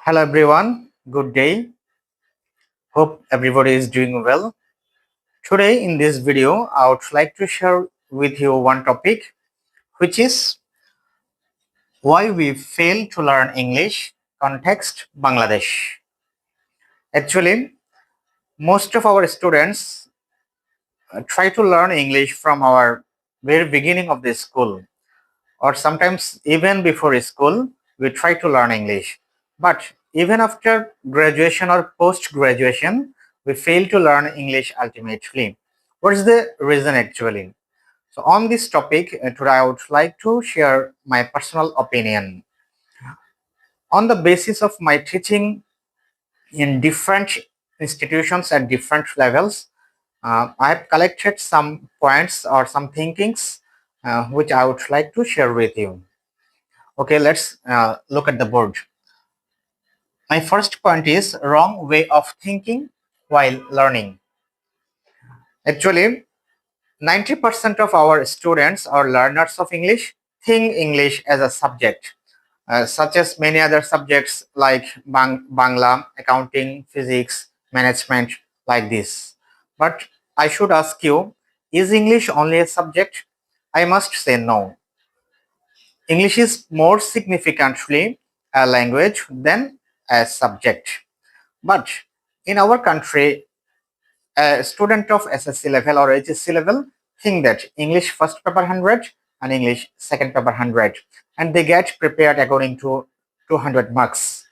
Hello everyone, good day. Hope everybody is doing well. Today in this video, I would like to share with you one topic which is why we fail to learn English, context Bangladesh. Actually, most of our students try to learn English from our very beginning of the school, or sometimes even before school, we try to learn English. But even after graduation or post graduation, we fail to learn English ultimately. What is the reason actually? So, on this topic, today I would like to share my personal opinion. On the basis of my teaching in different institutions at different levels, I have collected some points or some thinkings which I would like to share with you. Okay, let's look at the board. My first point is wrong way of thinking while learning. Actually, 90% of our students or learners of English think English as a subject, such as many other subjects like Bangla, accounting, physics, management, like this. But I should ask you, is English only a subject? I must say no. English is more significantly a language than a subject. But in our country, a student of SSC level or HSC level think that English first paper 100 and English second paper 100, and they get prepared according to 200 marks.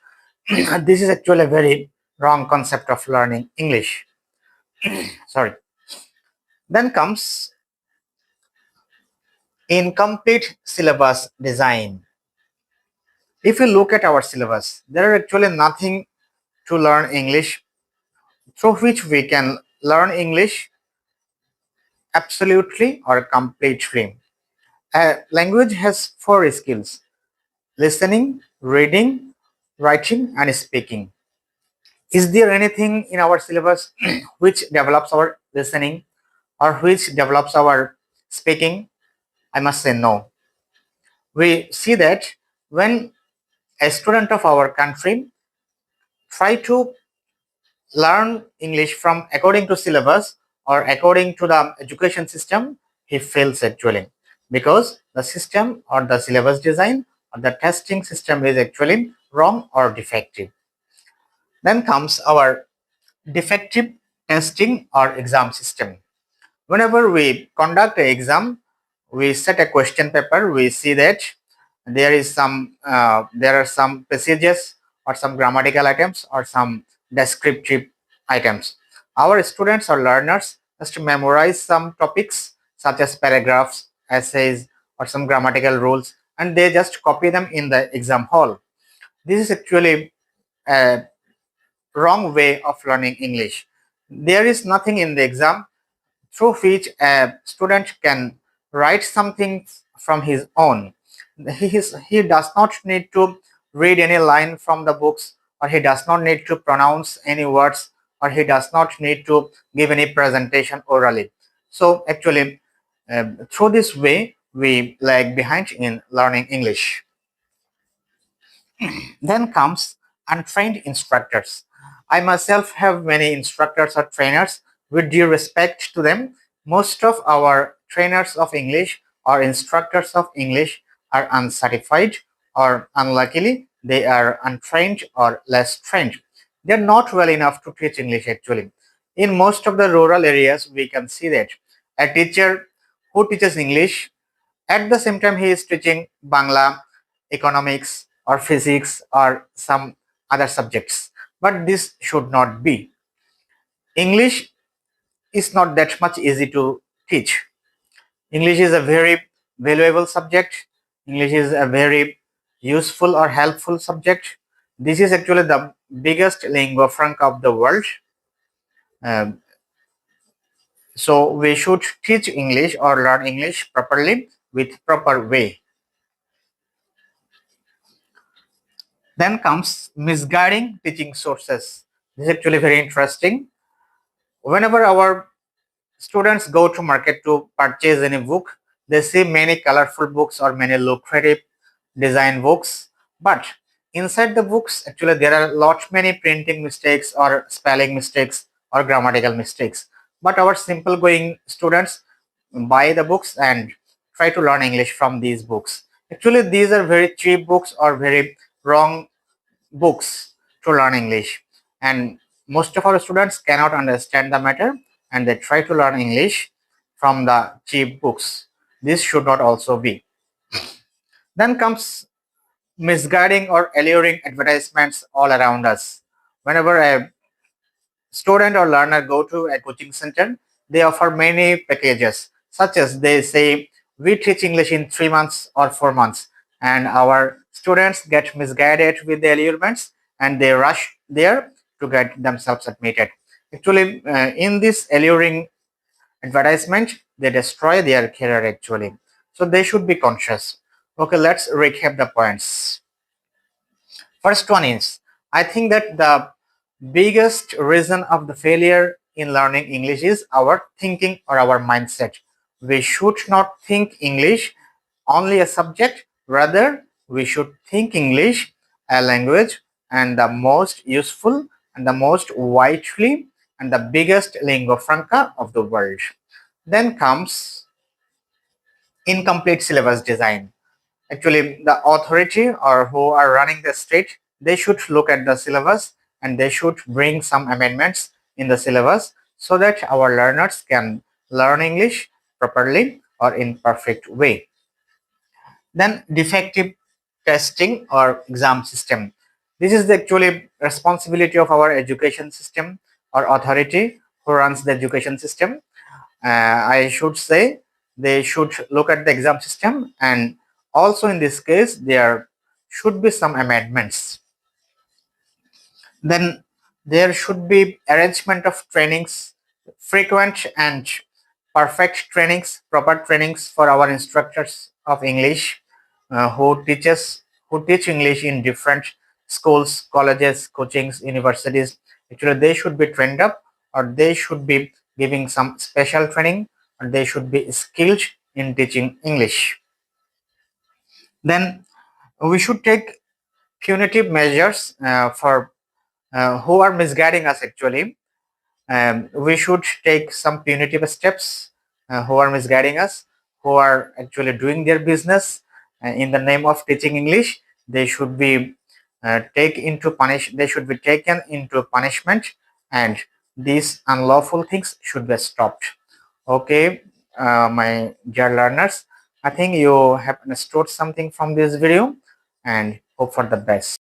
This is actually a very wrong concept of learning English. Sorry. Then comes incomplete syllabus design. If you look at our syllabus, there are actually nothing to learn English through which we can learn English absolutely or completely. A language has four skills: listening, reading, writing, and speaking. Is there anything in our syllabus which develops our listening or which develops our speaking? I must say no. We see that when a student of our country try to learn English from according to syllabus or according to the education system, he fails actually, because the system or the syllabus design or the testing system is actually wrong or defective. Then comes our defective testing or exam system. Whenever we conduct an exam, we set a question paper, we see that there are some passages or some grammatical items or some descriptive items. Our students or learners just memorize some topics such as paragraphs, essays, or some grammatical rules, and they just copy them in the exam hall. This is actually a wrong way of learning English. There is nothing in the exam through which a student can write something from his own. He does not need to read any line from the books, or he does not need to pronounce any words, or he does not need to give any presentation orally. So actually, through this way, we lag behind in learning English. Then comes untrained instructors. I myself have many instructors or trainers. With due respect to them, most of our trainers of English or instructors of English are uncertified, or unluckily, they are untrained or less trained. They're not well enough to teach English actually. In most of the rural areas, we can see that a teacher who teaches English, at the same time he is teaching Bangla, economics, or physics, or some other subjects. But this should not be. English is not that much easy to teach. English is a very valuable subject. English is a very useful or helpful subject. This is actually the biggest lingua franca of the world. Um, so we should teach English or learn English properly with proper way. Then comes misguiding teaching sources. This is actually very interesting. Whenever our students go to market to purchase any book, they see many colorful books or many lucrative design books. But inside the books, actually there are lot many printing mistakes or spelling mistakes or grammatical mistakes. But our simple going students buy the books and try to learn English from these books. Actually, these are very cheap books or very wrong books to learn English. And most of our students cannot understand the matter and they try to learn English from the cheap books. This should not also be. Then comes misguiding or alluring advertisements all around us. Whenever a student or learner go to a coaching center, they offer many packages, such as they say, we teach English in 3 months or 4 months, and our students get misguided with the allurements and they rush there to get themselves admitted. Actually, in this alluring advertisement, they destroy their career actually. So they should be conscious. Okay, let's recap the points. First one is, I think that the biggest reason of the failure in learning English is our thinking or our mindset. We should not think English only a subject, rather, we should think English a language and the most useful and the most widely and the biggest lingua franca of the world. Then comes incomplete syllabus design. Actually, the authority or who are running the state, they should look at the syllabus and they should bring some amendments in the syllabus so that our learners can learn English properly or in perfect way. Then defective testing or exam system. This is the actually responsibility of our education system or authority who runs the education system. I should say they should look at the exam system, and also in this case there should be some amendments. Then there should be arrangement of trainings, frequent and perfect trainings, proper trainings for our instructors of English who teach English in different schools, colleges, coachings, universities. Actually, they should be trained up, or they should be giving some special training, or they should be skilled in teaching English. Then we should take punitive measures for who are misguiding us actually. We should take some punitive steps who are misguiding us, who are actually doing their business in the name of teaching English. They should be they should be taken into punishment, and these unlawful things should be stopped. Okay, my dear learners, I think you have understood something from this video and hope for the best.